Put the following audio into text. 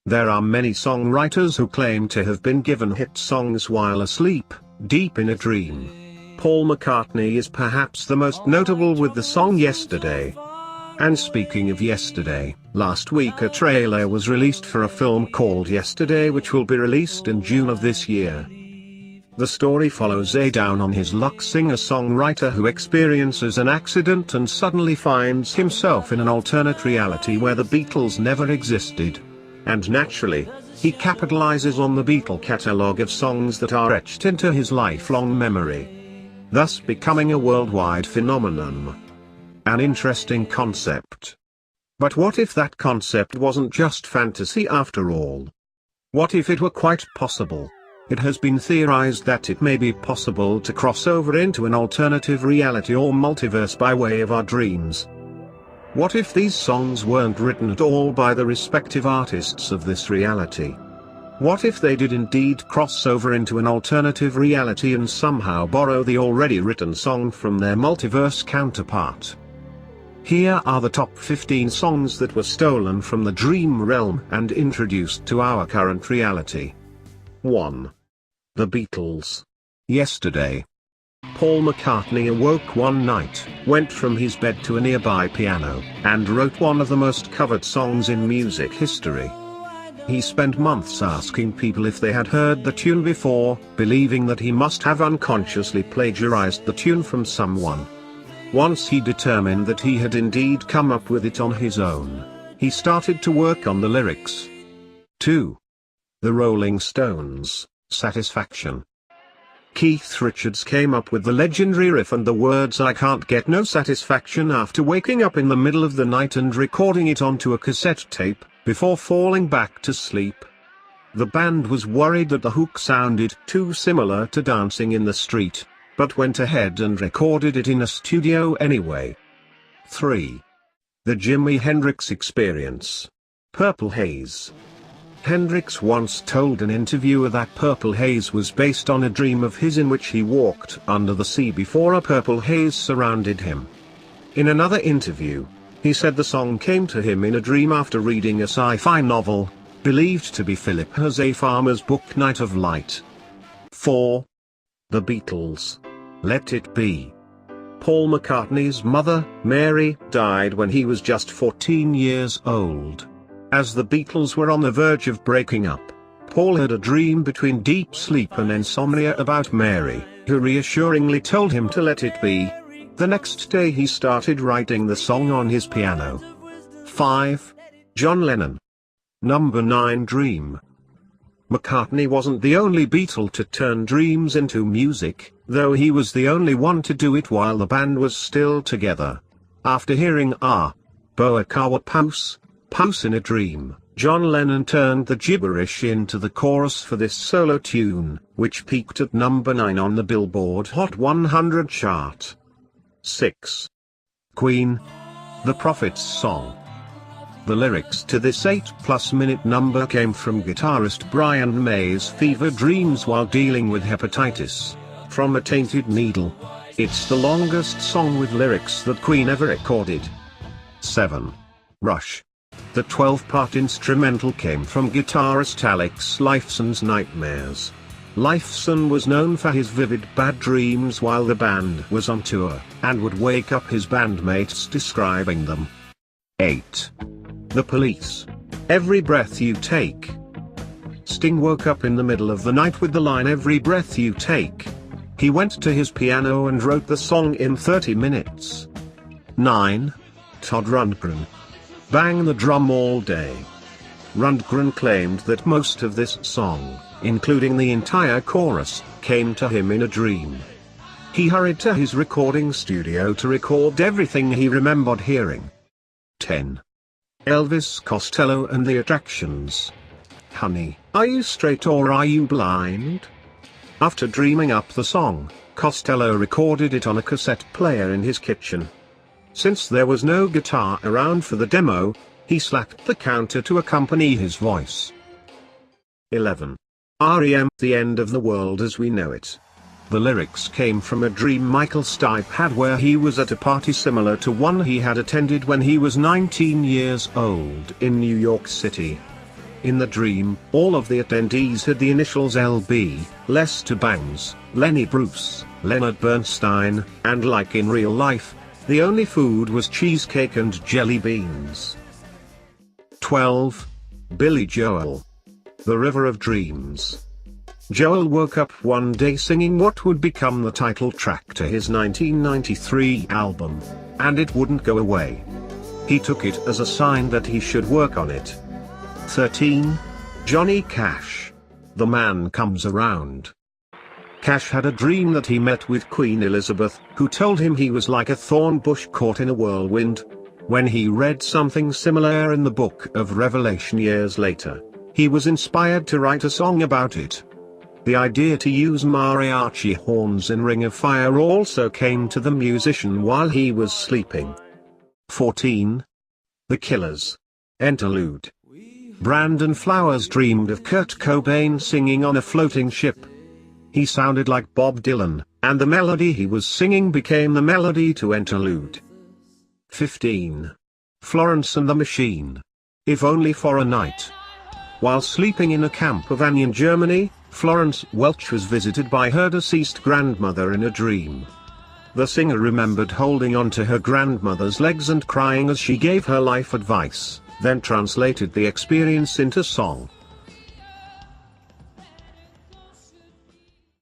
There are many songwriters who claim to have been given hit songs while asleep, deep in a dream. Paul McCartney is perhaps the most notable with the song Yesterday. And speaking of yesterday, last week a trailer was released for a film called Yesterday, which will be released in June of this year. The story follows a down-on-his-luck singer-songwriter who experiences an accident and suddenly finds himself in an alternate reality where the Beatles never existed. And naturally, he capitalizes on the Beatle catalogue of songs that are etched into his lifelong memory, thus becoming a worldwide phenomenon. An interesting concept. But what if that concept wasn't just fantasy after all? What if it were quite possible? It has been theorized that it may be possible to cross over into an alternative reality or multiverse by way of our dreams. What if these songs weren't written at all by the respective artists of this reality? What if they did indeed cross over into an alternative reality and somehow borrow the already written song from their multiverse counterpart? Here are the top 15 songs that were stolen from the dream realm and introduced to our current reality. 1. The Beatles. Yesterday. Paul McCartney awoke one night, went from his bed to a nearby piano, and wrote one of the most covered songs in music history. He spent months asking people if they had heard the tune before, believing that he must have unconsciously plagiarized the tune from someone. Once he determined that he had indeed come up with it on his own, he started to work on the lyrics. 2. The Rolling Stones, Satisfaction. Keith Richards came up with the legendary riff and the words "I can't get no satisfaction" after waking up in the middle of the night and recording it onto a cassette tape, before falling back to sleep. The band was worried that the hook sounded too similar to Dancing in the Street, but went ahead and recorded it in a studio anyway. 3. The Jimi Hendrix Experience. Purple Haze. Hendrix once told an interviewer that Purple Haze was based on a dream of his in which he walked under the sea before a purple haze surrounded him. In another interview, he said the song came to him in a dream after reading a sci-fi novel, believed to be Philip Jose Farmer's book Night of Light. 4. The Beatles. Let It Be. Paul McCartney's mother, Mary, died when he was just 14 years old. As the Beatles were on the verge of breaking up, Paul had a dream between deep sleep and insomnia about Mary, who reassuringly told him to let it be. The next day he started writing the song on his piano. 5. John Lennon. Number 9. Dream. McCartney wasn't the only Beatle to turn dreams into music, though he was the only one to do it while the band was still together. After hearing Boa Kawa Paus in a Dream, John Lennon turned the gibberish into the chorus for this solo tune, which peaked at number 9 on the Billboard Hot 100 chart. 6. Queen. The Prophet's Song. The lyrics to this 8+ minute number came from guitarist Brian May's fever dreams while dealing with hepatitis from a tainted needle. It's the longest song with lyrics that Queen ever recorded. 7. Rush. The 12-part instrumental came from guitarist Alex Lifeson's Nightmares. Lifeson was known for his vivid bad dreams while the band was on tour, and would wake up his bandmates describing them. 8. The Police. Every Breath You Take. Sting woke up in the middle of the night with the line "Every breath you take." He went to his piano and wrote the song in 30 minutes. 9. Todd Rundgren. Bang the Drum All Day. Rundgren claimed that most of this song, including the entire chorus, came to him in a dream. He hurried to his recording studio to record everything he remembered hearing. 10. Elvis Costello and the Attractions. Honey, are you straight or are you blind? After dreaming up the song, Costello recorded it on a cassette player in his kitchen. Since there was no guitar around for the demo, he slapped the counter to accompany his voice. 11. R.E.M. The End of the World as We Know It. The lyrics came from a dream Michael Stipe had where he was at a party similar to one he had attended when he was 19 years old in New York City. In the dream, all of the attendees had the initials LB, Lester Bangs, Lenny Bruce, Leonard Bernstein, and like in real life, the only food was cheesecake and jelly beans. 12. Billy Joel. The River of Dreams. Joel woke up one day singing what would become the title track to his 1993 album, and it wouldn't go away. He took it as a sign that he should work on it. 13. Johnny Cash. The Man Comes Around. Cash had a dream that he met with Queen Elizabeth, who told him he was like a thorn bush caught in a whirlwind. When he read something similar in the Book of Revelation years later, he was inspired to write a song about it. The idea to use mariachi horns in Ring of Fire also came to the musician while he was sleeping. 14. The Killers Enterlude. Brandon Flowers dreamed of Kurt Cobain singing on a floating ship. He sounded like Bob Dylan, and the melody he was singing became the melody to Enterlude. 15. Florence and the Machine. If Only for a Night. While sleeping in a camp of Anian, Germany, Florence Welch was visited by her deceased grandmother in a dream. The singer remembered holding on to her grandmother's legs and crying as she gave her life advice, then translated the experience into song.